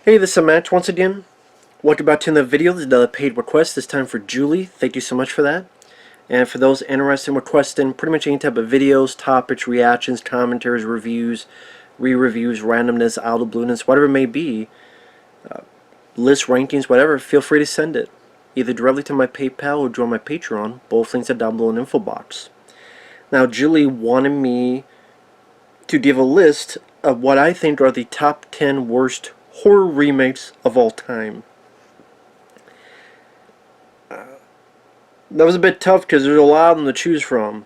Hey, this is Matt once again. Welcome back to another video. This is another paid request, this time for Julie. Thank you so much for that. And for those interested in requesting pretty much any type of videos, topics, reactions, commentaries, reviews, re-reviews, randomness, out of blueness, whatever it may be, lists, rankings, whatever, feel free to send it. Either directly to my PayPal or join my Patreon. Both links are down below in the info box. Now, Julie wanted me to give a list of what I think are the top 10 worst horror remakes of all time. That was a bit tough because there's a lot of them to choose from.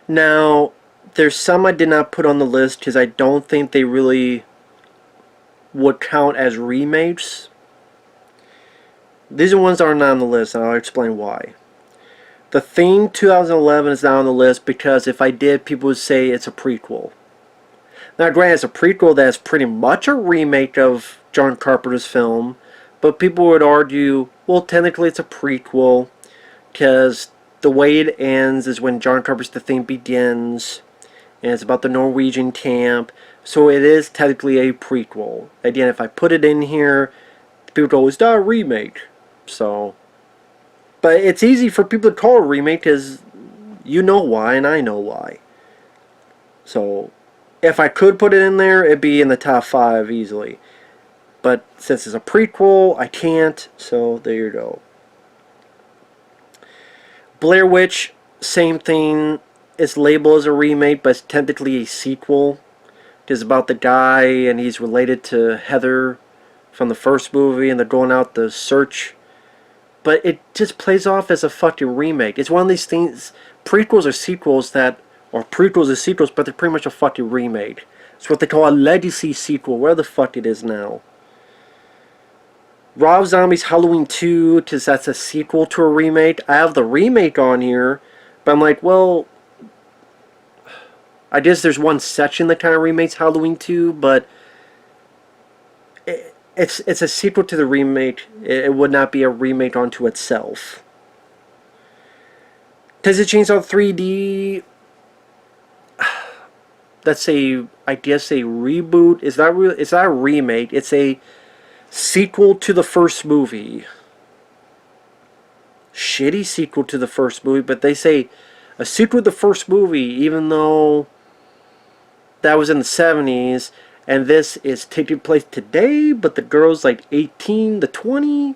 Now, there's some I did not put on the list because I don't think they really would count as remakes. These are ones that are not on the list, and I'll explain why. The Thing 2011 is not on the list because if I did, people would say it's a prequel. Now, granted, it's a prequel that's pretty much a remake of John Carpenter's film, but people would argue, well, technically it's a prequel because the way it ends is when John Carpenter's The Thing begins, and it's about the Norwegian camp, so it is technically a prequel. Again, if I put it in here, people go, it's not a remake. So, but it's easy for people to call it a remake because you know why and I know why. So, if I could put it in there, it'd be in the top 5 easily. But since it's a prequel, I can't, so there you go. Blair Witch, same thing. It's labeled as a remake, but it's technically a sequel. It's about the guy, and he's related to Heather from the first movie, and they're going out to search. But it just plays off as a fucking remake. It's one of these things, prequels or sequels that, or prequels or sequels, but they're pretty much a fucking remake. It's what they call a legacy sequel, where the fuck it is now. Rob Zombie's Halloween 2, because that's a sequel to a remake. I have the remake on here, but I'm like, well, I guess there's one section that kind of remakes Halloween 2, but it's a sequel to the remake. It would not be a remake onto itself. Texas Chainsaw 3D, that's I guess a reboot. It's not a remake. It's a sequel to the first movie. Shitty sequel to the first movie, but they say a sequel to the first movie, even though that was in the 70s, and this is taking place today, but the girl's like 18 to 20.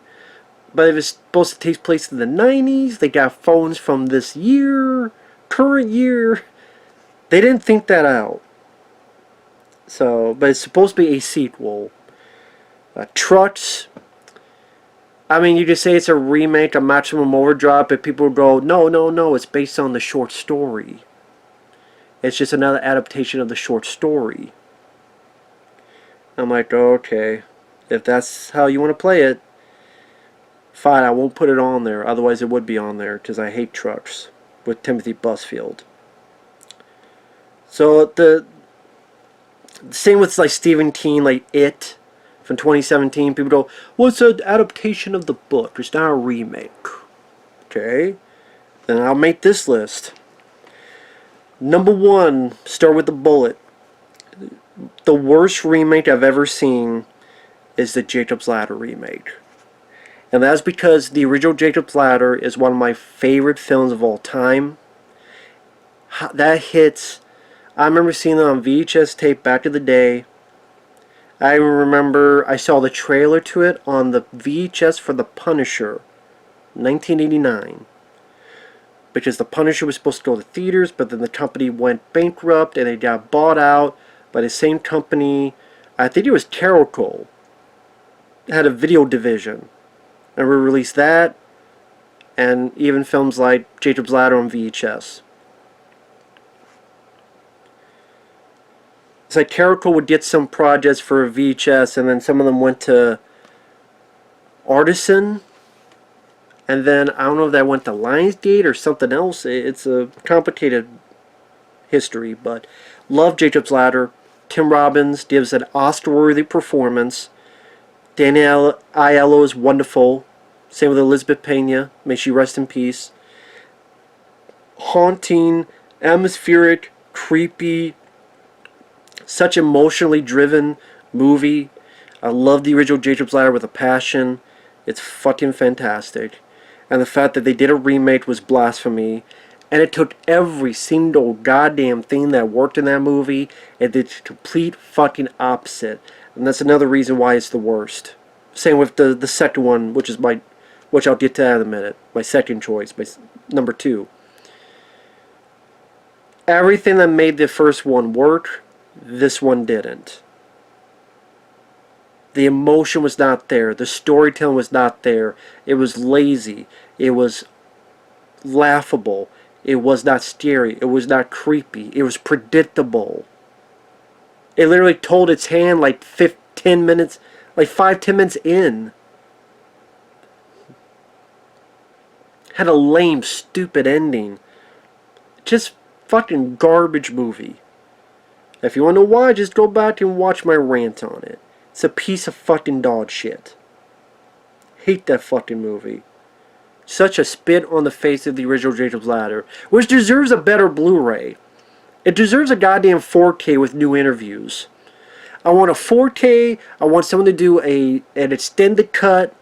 But if it's supposed to take place in the 90s, they got phones from this year, current year. They didn't think that out. So, but it's supposed to be a sequel. Trucks. I mean, you could say it's a remake of Maximum Overdrive, but people go, no, it's based on the short story. It's just another adaptation of the short story. I'm like, okay, if that's how you want to play it, fine, I won't put it on there. Otherwise, it would be on there, because I hate Trucks with Timothy Busfield. So, the same with like Stephen King, like It from 2017. People go, well, it's an adaptation of the book. It's not a remake. Okay, then I'll make this list. Number 1, start with the bullet. The worst remake I've ever seen is the Jacob's Ladder remake. And that's because the original Jacob's Ladder is one of my favorite films of all time. That hits. I remember seeing it on VHS tape back in the day. I remember I saw the trailer to it on the VHS for The Punisher, 1989. Because The Punisher was supposed to go to theaters, but then the company went bankrupt and it got bought out by the same company. I think it was Carol. It had a video division. And we released that, and even films like Jacob's Ladder on VHS. It's like Carol would get some projects for VHS, and then some of them went to Artisan, and then I don't know if that went to Lionsgate or something else. It's a complicated history, but love Jacob's Ladder. Tim Robbins gives an Oscar-worthy performance. Danielle Aiello is wonderful. Same with Elizabeth Pena. May she rest in peace. Haunting, atmospheric, creepy, such emotionally driven movie. I love the original Jacob's Ladder with a passion. It's fucking fantastic. And the fact that they did a remake was blasphemy. And it took every single goddamn thing that worked in that movie and did the complete fucking opposite. And that's another reason why it's the worst. Same with the second one, which I'll get to that in a minute. My second choice, my number 2. Everything that made the first one work, this one didn't. The emotion was not there. The storytelling was not there. It was lazy. It was laughable. It was not scary. It was not creepy. It was predictable. It literally told its hand like 10 minutes, like 5-10 minutes in. Had a lame, stupid ending. Just fucking garbage movie. If you want to know why, just go back and watch my rant on it. It's a piece of fucking dog shit. Hate that fucking movie. Such a spit on the face of the original Jacob's Ladder, which deserves a better Blu-ray. It deserves a goddamn 4K with new interviews. I want a 4K. I want someone to do an extended cut.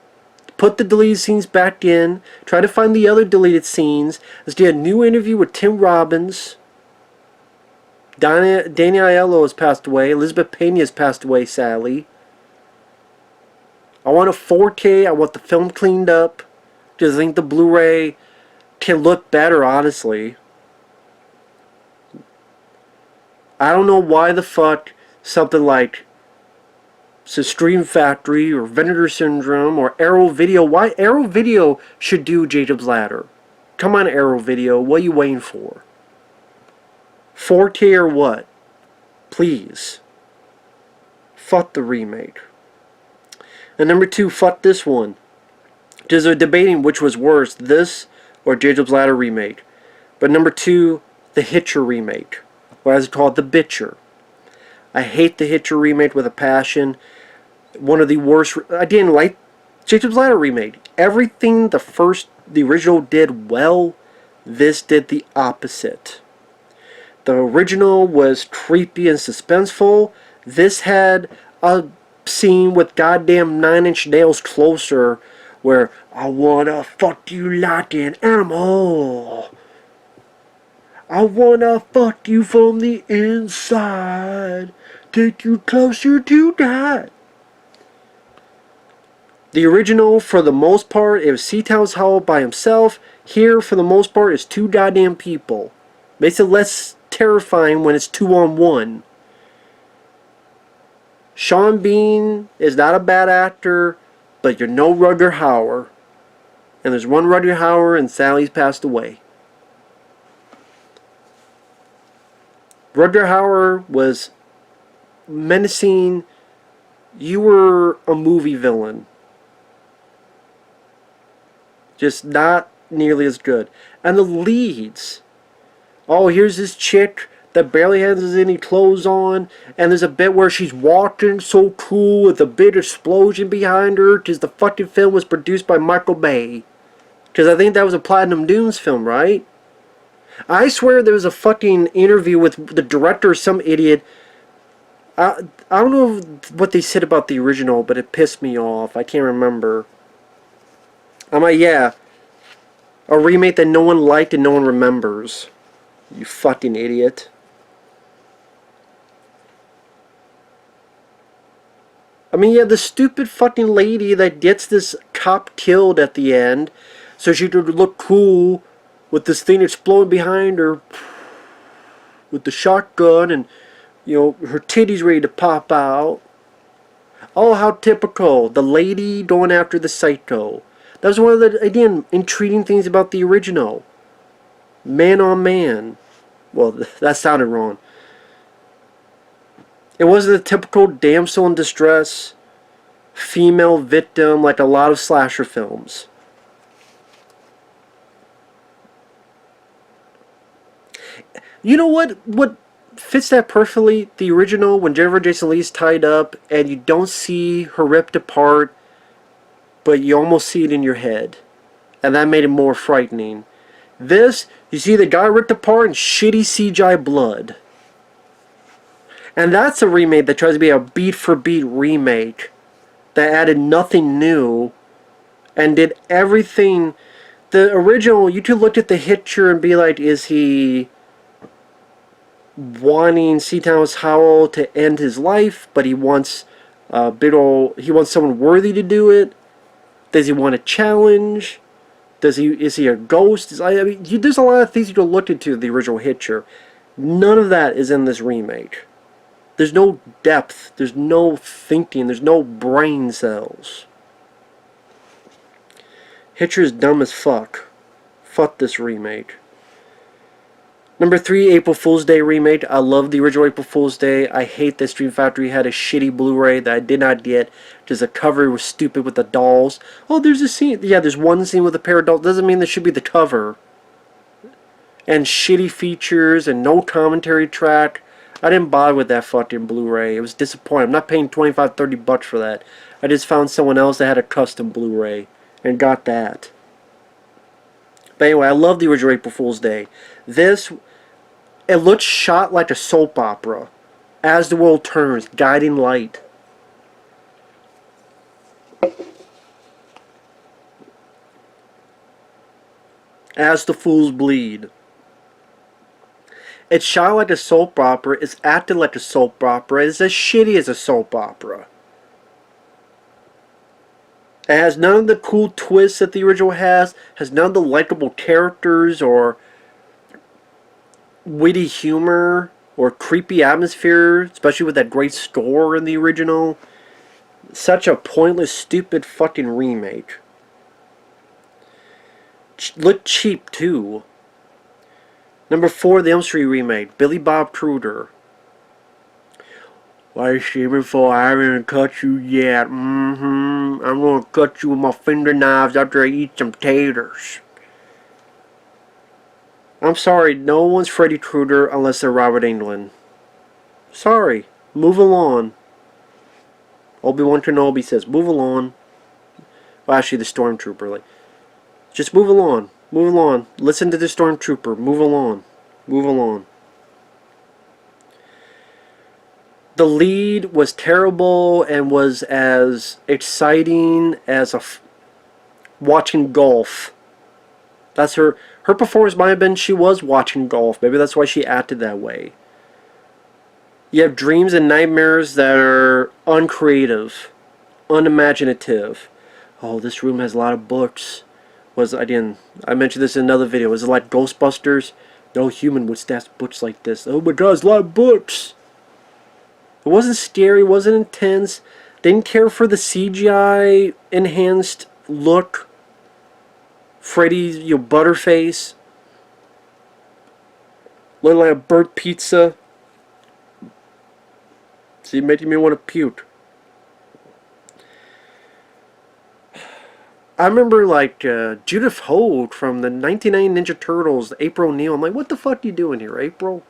Put the deleted scenes back in. Try to find the other deleted scenes. Let's get a new interview with Tim Robbins. Danny Aiello has passed away. Elizabeth Pena has passed away, sadly. I want a 4K. I want the film cleaned up. Because I think the Blu-ray can look better, honestly. I don't know why the fuck something like Stream Factory or Vinegar Syndrome or Arrow Video. Why Arrow Video should do Jacob's Ladder? Come on, Arrow Video. What are you waiting for? 4K or what? Please. Fuck the remake. And number 2, fuck this one. Because they're debating which was worse, this or Jacob's Ladder remake. But number 2, the Hitcher remake. Or as it's called, the Bitcher. I hate the Hitcher remake with a passion. One of the worst. I didn't like Jacob's Ladder remake. Everything the original did well, this did the opposite. The original was creepy and suspenseful. This had a scene with goddamn 9-inch nails closer where I wanna fuck you like an animal. I wanna fuck you from the inside. Take you closer to God. The original, for the most part, it was Seatown's Howell by himself. Here, for the most part, it's 2 goddamn people. Makes it less terrifying when it's 2-on-1. Sean Bean is not a bad actor, but you're no Rutger Hauer. And there's one Rutger Hauer, and Sally's passed away. Rutger Hauer was menacing. You were a movie villain. Just not nearly as good. And the leads. Oh, here's this chick that barely has any clothes on, and there's a bit where she's walking so cool with a big explosion behind her because the fucking film was produced by Michael Bay. Because I think that was a Platinum Dunes film, right? I swear there was a fucking interview with the director or some idiot. I don't know what they said about the original, but it pissed me off. I can't remember. I'm like, yeah, a remake that no one liked and no one remembers. You fucking idiot. I mean, yeah, the stupid fucking lady that gets this cop killed at the end so she could look cool with this thing exploding behind her with the shotgun and, you know, her titties ready to pop out. Oh, how typical. The lady going after the psycho. That was one of the, again, intriguing things about the original. Man on man. Well, that sounded wrong. It wasn't a typical damsel in distress, female victim like a lot of slasher films. You know what fits that perfectly? The original, when Jennifer Jason Leigh's tied up and you don't see her ripped apart, but you almost see it in your head. And that made it more frightening. This, you see the guy ripped apart and shitty CGI blood. And that's a remake that tries to be a beat-for-beat remake that added nothing new and did everything. The original, you could look at the Hitcher and be like, is he wanting C. Thomas Howell to end his life, but he wants he wants someone worthy to do it? Does he want a challenge? Is he a ghost? I mean, there's a lot of things you can look into the original Hitcher. None of that is in this remake. There's no depth. There's no thinking. There's no brain cells. Hitcher's dumb as fuck. Fuck this remake. Number 3, April Fool's Day remake. I love the original April Fool's Day. I hate that Stream Factory had a shitty Blu-ray that I did not get because the cover was stupid with the dolls. Oh, there's a scene. Yeah, there's one scene with a pair of dolls. Doesn't mean there should be the cover. And shitty features and no commentary track. I didn't bother with that fucking Blu-ray. It was disappointing. I'm not paying $25-$30 for that. I just found someone else that had a custom Blu-ray and got that. But anyway, I love the original April Fool's Day. This, it looks shot like a soap opera. As the World Turns, Guiding Light. As the Fools Bleed. It's shot like a soap opera. It's acted like a soap opera. It's as shitty as a soap opera. It has none of the cool twists that the original has none of the likable characters or witty humor or creepy atmosphere, especially with that great score in the original. Such a pointless, stupid fucking remake. Looked cheap too. Number 4, the Elm Street remake, Billy Bob Crudup. Why are you shaving for? I haven't cut you yet. I'm gonna cut you with my finger knives after I eat some taters. I'm sorry, no one's Freddy Krueger unless they're Robert Englund. Sorry, move along. Obi-Wan Kenobi says, move along. Well, actually, the Stormtrooper, like, just move along. Move along. Listen to the Stormtrooper. Move along. Move along. The lead was terrible and was as exciting as watching golf. That's her performance might have been she was watching golf. Maybe that's why she acted that way. You have dreams and nightmares that are uncreative, unimaginative. Oh, this room has a lot of books. I mentioned this in another video. Was it like Ghostbusters? No human would stash books like this. Oh my god, there's a lot of books. It wasn't scary, it wasn't intense. Didn't care for the CGI enhanced look. Freddy's, Butterface. Looked like a burnt pizza. See, making me want to puke. I remember, like, Judith Hogue from the 1990 Ninja Turtles, April O'Neil. I'm like, what the fuck are you doing here, April?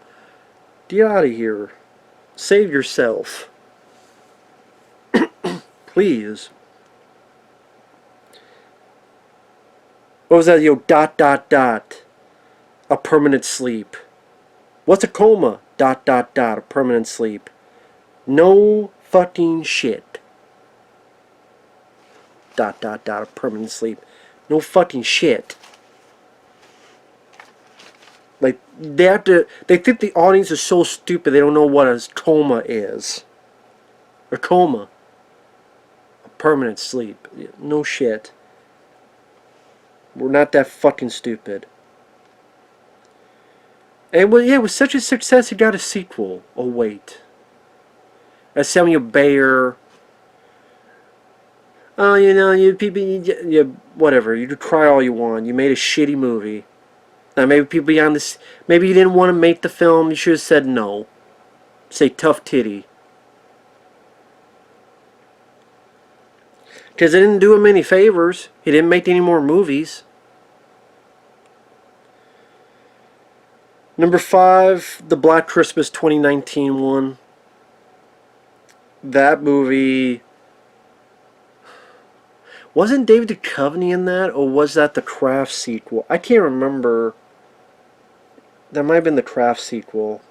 Get out of here. Save yourself. Please. What was that, a permanent sleep. What's a coma? A permanent sleep. No fucking shit. A permanent sleep. No fucking shit. Like, they think the audience is so stupid they don't know what a coma is. A coma. A permanent sleep. No shit. We're not that fucking stupid. And it was such a success it got a sequel. Oh wait. As Samuel Bayer. Oh, whatever. You could cry all you want. You made a shitty movie. Now maybe people beyond this, maybe you didn't want to make the film. You should have said no. Say tough titty. Because it didn't do him any favors. He didn't make any more movies. Number 5, the Black Christmas 2019 one. That movie... Wasn't David Duchovny in that, or was that the Craft sequel? I can't remember. That might have been the Craft sequel.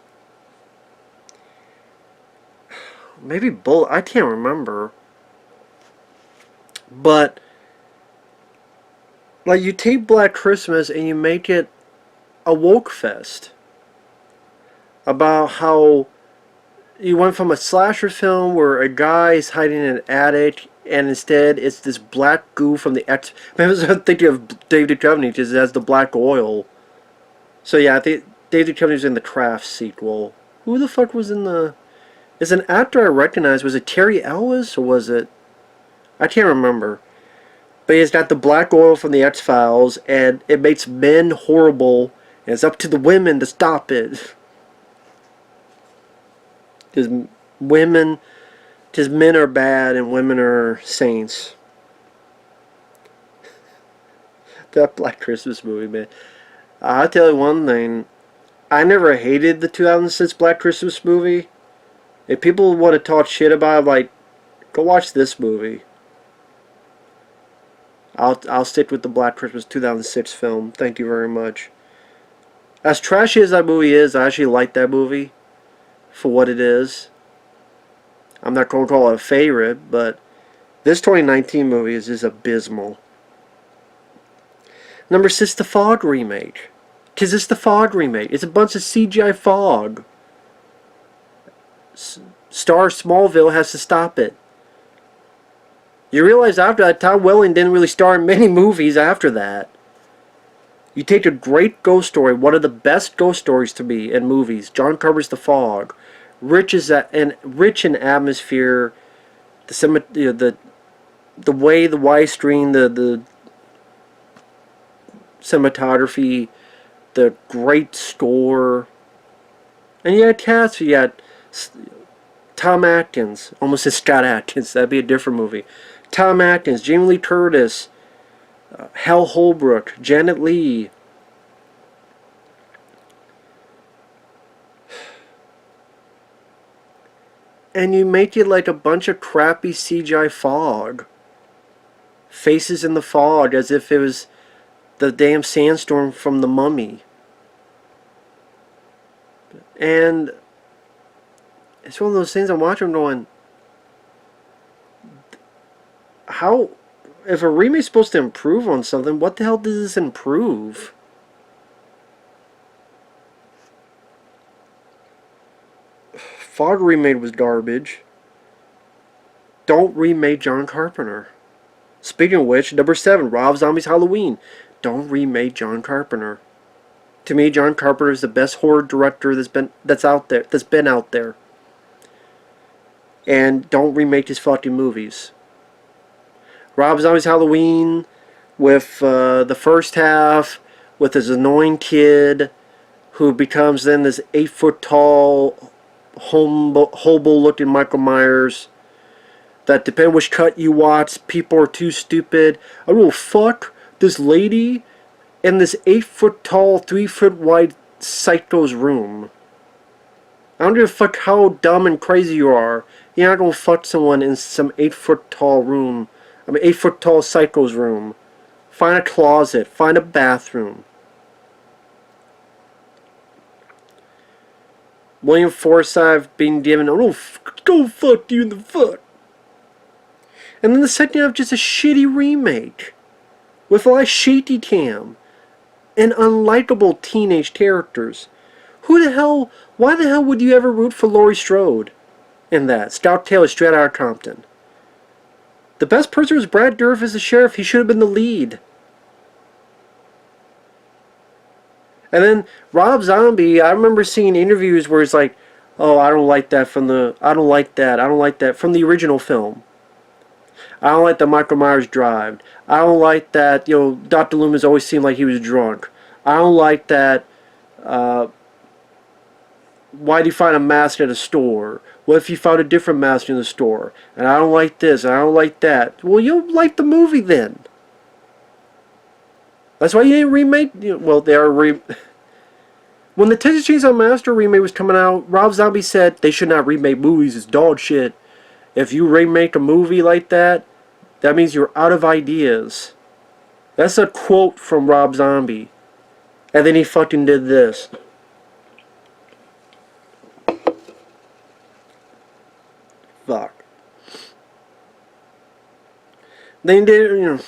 Maybe both. I can't remember. But like you take Black Christmas and you make it a woke fest about how you went from a slasher film where a guy is hiding in an attic, and instead it's this black goo from the X. I was thinking of David Duchovny because it has the black oil. So yeah, I think David Duchovny was in the Craft sequel. Who the fuck was in the? Is an actor I recognize. Was it Terry Elwes or was it? I can't remember. But he's got the black oil from the X Files, and it makes men horrible, and it's up to the women to stop it. Because women, because men are bad and women are saints. That Black Christmas movie, man. I'll tell you one thing. I never hated the 2006 Black Christmas movie. If people want to talk shit about it, like, go watch this movie. I'll stick with the Black Christmas 2006 film. Thank you very much. As trashy as that movie is, I actually like that movie for what it is. I'm not going to call it a favorite, but this 2019 movie is just abysmal. Number 6, the Fog remake. Because it's the Fog remake. It's a bunch of CGI fog. Star Smallville has to stop it. You realize after that, Tom Welling didn't really star in many movies after that. You take a great ghost story, one of the best ghost stories to me in movies, John Carpenter's The Fog, rich in atmosphere, the way the widescreen, the cinematography, the great score, and you had cast. You had Tom Atkins, almost said Scott Atkins. That'd be a different movie. Tom Atkins, Jamie Lee Curtis, Hal Holbrook, Janet Leigh. And you make it like a bunch of crappy CGI fog. Faces in the fog as if it was the damn sandstorm from The Mummy. And it's one of those things I'm watching going, how, if a remake's supposed to improve on something, what the hell does this improve? Fog remake was garbage. Don't remake John Carpenter. Speaking of which, number 7, Rob Zombie's Halloween. Don't remake John Carpenter. To me, John Carpenter is the best horror director that's been out there. And don't remake his fucking movies. Rob Zombie's Halloween with the first half with his annoying kid who becomes then this 8-foot tall hobo-looking Michael Myers. That depending which cut you watch, people are too stupid. I will fuck this lady in this 8-foot tall, 3-foot wide psycho's room. I don't give a fuck how dumb and crazy you are. You're not gonna fuck someone in some 8-foot tall room. 8-foot tall psycho's room. Find a closet. Find a bathroom. William Forsythe being given, oh, go fuck you in the fuck. And then the second half, just a shitty remake. With a lot of shaky cam. And unlikable teenage characters. Why the hell would you ever root for Laurie Strode in that? Scout Taylor straight out of Compton. The best person was Brad Dourif as the sheriff. He should have been the lead. And then Rob Zombie, I remember seeing interviews where it's like, oh, I don't like that from the original film. I don't like that Michael Myers drive. I don't like that, Dr. Loomis always seemed like he was drunk. I don't like that, why'd he find a mask at a store? What if he found a different mask in the store? And I don't like this, and I don't like that. Well, you don't like the movie then. That's why you didn't remake, when the Texas Chainsaw Massacre remake was coming out, Rob Zombie said they should not remake movies, it's dog shit. If you remake a movie like that, that means you're out of ideas. That's a quote from Rob Zombie. And then he fucking did this. Fuck. They did,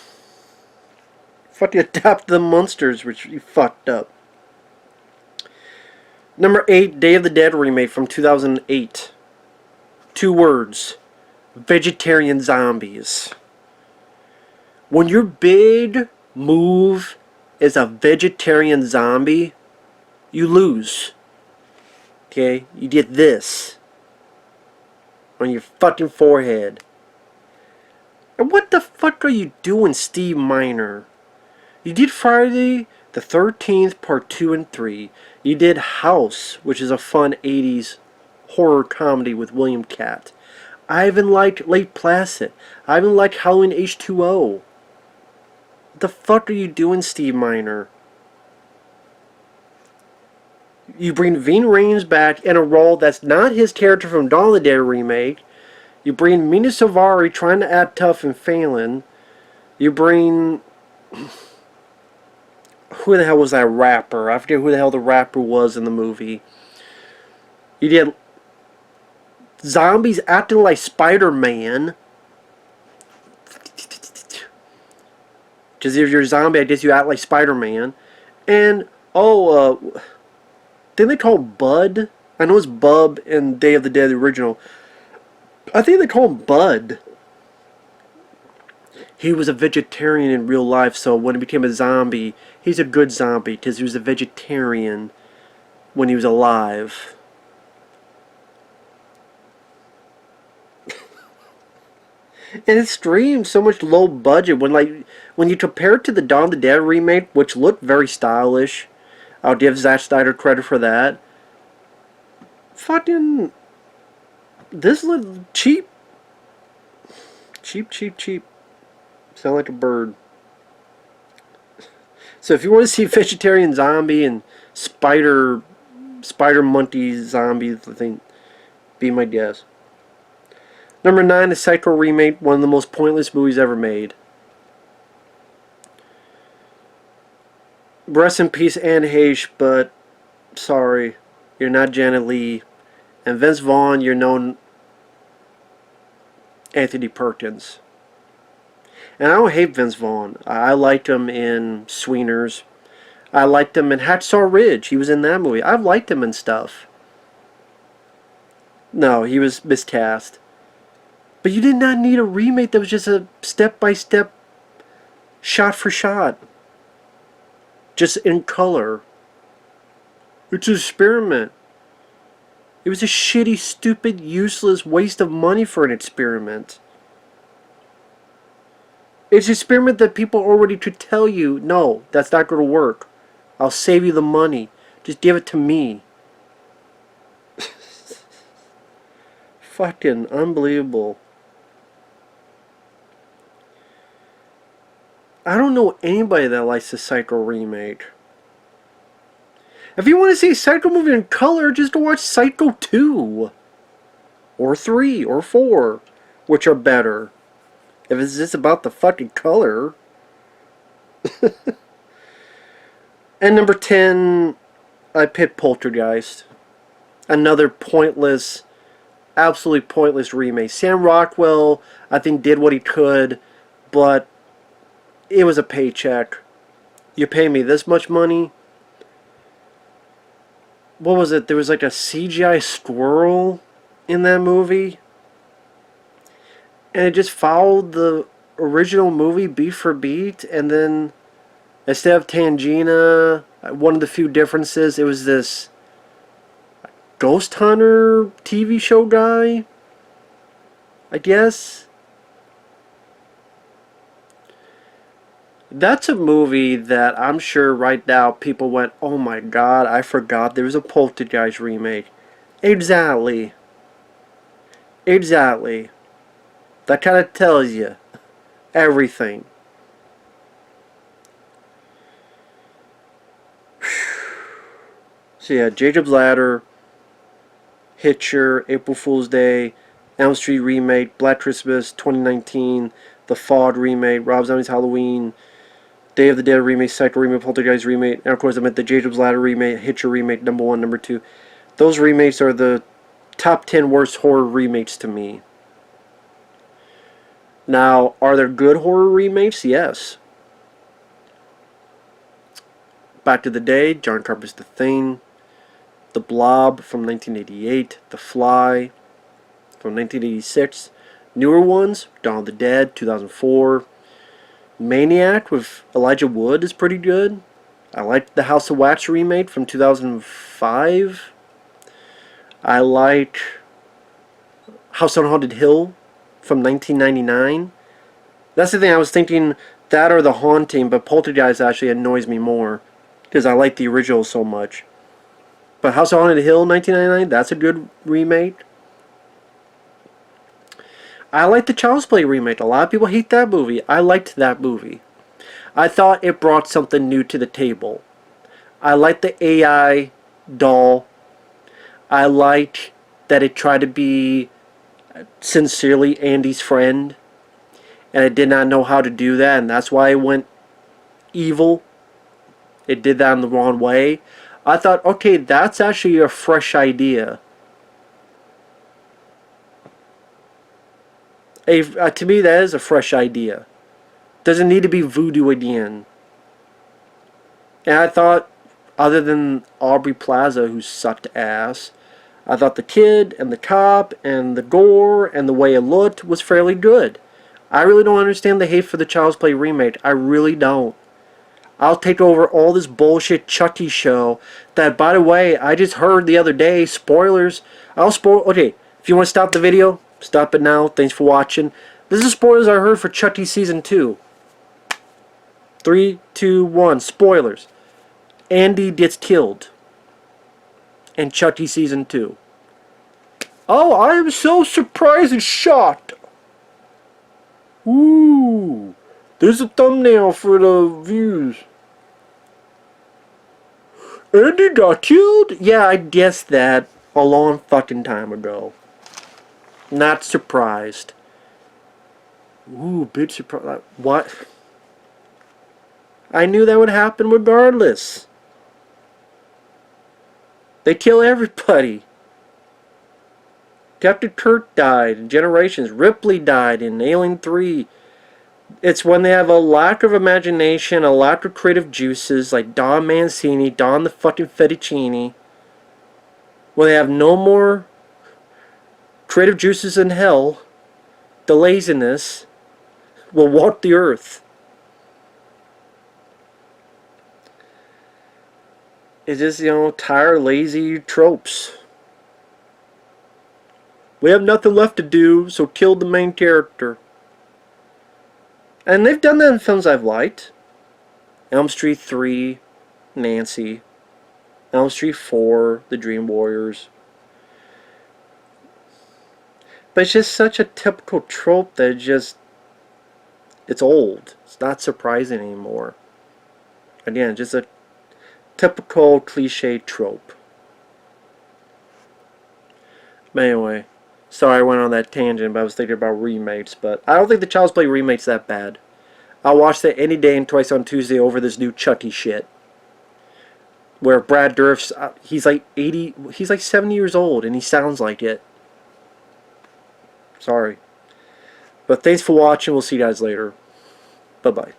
fucking adapt the monsters, which you fucked up. Number 8, Day of the Dead remake from 2008. 2 words. Vegetarian zombies. When your big move is a vegetarian zombie, you lose. Okay? You get this on your fucking forehead. And what the fuck are you doing, Steve Miner? You did Friday the 13th, part 2 and 3. You did House, which is a fun 80s horror comedy with William Catt. I even liked Lake Placid. I even liked Halloween H2O. What the fuck are you doing, Steve Miner? You bring Ving Rhames back in a role that's not his character from Dawn of the Dead remake. You bring Mina Suvari trying to act tough and failing. You bring... Who the hell was that rapper? I forget who the hell the rapper was in the movie. You did zombies acting like Spider-Man. Because if you're a zombie, I guess you act like Spider-Man. And, didn't they call him Bud? I know it's Bub in Day of the Dead, the original. I think they call him Bud. He was a vegetarian in real life, so when he became a zombie, he's a good zombie because he was a vegetarian when he was alive. And it streamed so much low budget when you compare it to the Dawn of the Dead remake, which looked very stylish. I'll give Zack Snyder credit for that. Fucking this looked cheap. Cheap. Sound like a bird. So if you want to see vegetarian zombie and spider monkey zombies, I think be my guess. Number 9 is Psycho remake, one of the most pointless movies ever made. Rest in peace, Anne Heche, but sorry, you're not Janet Leigh. And Vince Vaughn, you're known Anthony Perkins. And I don't hate Vince Vaughn. I liked him in Sweeners. I liked him in Hacksaw Ridge. He was in that movie. I've liked him and stuff. No, he was miscast. But you did not need a remake that was just a step-by-step, shot-for-shot. Just in color. It's an experiment. It was a shitty, stupid, useless waste of money for an experiment. It's an experiment that people already could tell you, no, that's not going to work. I'll save you the money. Just give it to me. Fucking unbelievable. I don't know anybody that likes the Psycho remake. If you want to see a Psycho movie in color, just go watch Psycho 2. Or 3, or 4. Which are better. If it's just about the fucking color. And number 10, I picked Poltergeist. Another pointless, absolutely pointless remake. Sam Rockwell, I think, did what he could, but it was a paycheck. You pay me this much money. What was it? There was like a CGI squirrel in that movie. And it just followed the original movie beat for beat. And then instead of Tangina, one of the few differences, it was this Ghost Hunter TV show guy, I guess. That's a movie that I'm sure right now people went, oh my god, I forgot there was a Poltergeist remake. Exactly. Exactly. That kind of tells you everything. So yeah, Jacob's Ladder, Hitcher, April Fool's Day, Elm Street remake, Black Christmas 2019, The Fog remake, Rob Zombie's Halloween, Day of the Dead remake, Psycho remake, Poltergeist remake, and of course I meant the Jacob's Ladder remake, Hitcher remake, number 1, number 2. Those remakes are the top 10 worst horror remakes to me. Now, are there good horror remakes? Yes. Back to the Day, John Carpenter's The Thing, The Blob from 1988, The Fly from 1986. Newer ones, Dawn of the Dead, 2004. Maniac with Elijah Wood is pretty good. I like the House of Wax remake from 2005. I like House on Haunted Hill from 1999. That's the thing, I was thinking that or The Haunting, but Poltergeist actually annoys me more because I like the original so much. But House on Haunted Hill 1999, that's a good remake. I like the Child's Play remake. A lot of people hate that movie. I liked that movie. I thought it brought something new to the table. I liked the AI doll. I liked that it tried to be sincerely Andy's friend. And it did not know how to do that. And that's why it went evil. It did that in the wrong way. I thought, okay, that's actually a fresh idea. To me, that is a fresh idea. Doesn't need to be voodoo again. And I thought, other than Aubrey Plaza, who sucked ass, I thought the kid and the cop and the gore and the way it looked was fairly good. I really don't understand the hate for the Child's Play remake. I really don't. I'll take over all this bullshit Chucky show that, by the way, I just heard the other day. Spoilers. I'll spoil. Okay, if you want to stop the video, stop it now. Thanks for watching. This is spoilers I heard for Chucky Season 2. 3, 2, 1. Spoilers. Andy gets killed in Chucky Season 2. Oh, I am so surprised and shocked. Ooh. There's a thumbnail for the views. Andy got killed? Yeah, I guessed that a long fucking time ago. Not surprised. Ooh, big surprise. What? I knew that would happen regardless. They kill everybody. Captain Kirk died in Generations. Ripley died in Alien 3. It's when they have a lack of imagination, a lack of creative juices, like Don Mancini, Don the fucking Fettuccine. When they have no more creative juices in hell, the laziness will walk the earth. It's just, tired, lazy tropes. We have nothing left to do, so kill the main character. And they've done that in films I've liked. Elm Street 3, Nancy. Elm Street 4, The Dream Warriors. But it's just such a typical trope that it's old. It's not surprising anymore. Again, just a typical cliche trope. But anyway, sorry I went on that tangent, but I was thinking about remakes. But I don't think the Child's Play remake's that bad. I'll watch that any day and twice on Tuesday over this new Chucky shit. Where Brad Dourif's, he's like 80, he's like 70 years old and he sounds like it. Sorry. But thanks for watching. We'll see you guys later. Bye-bye.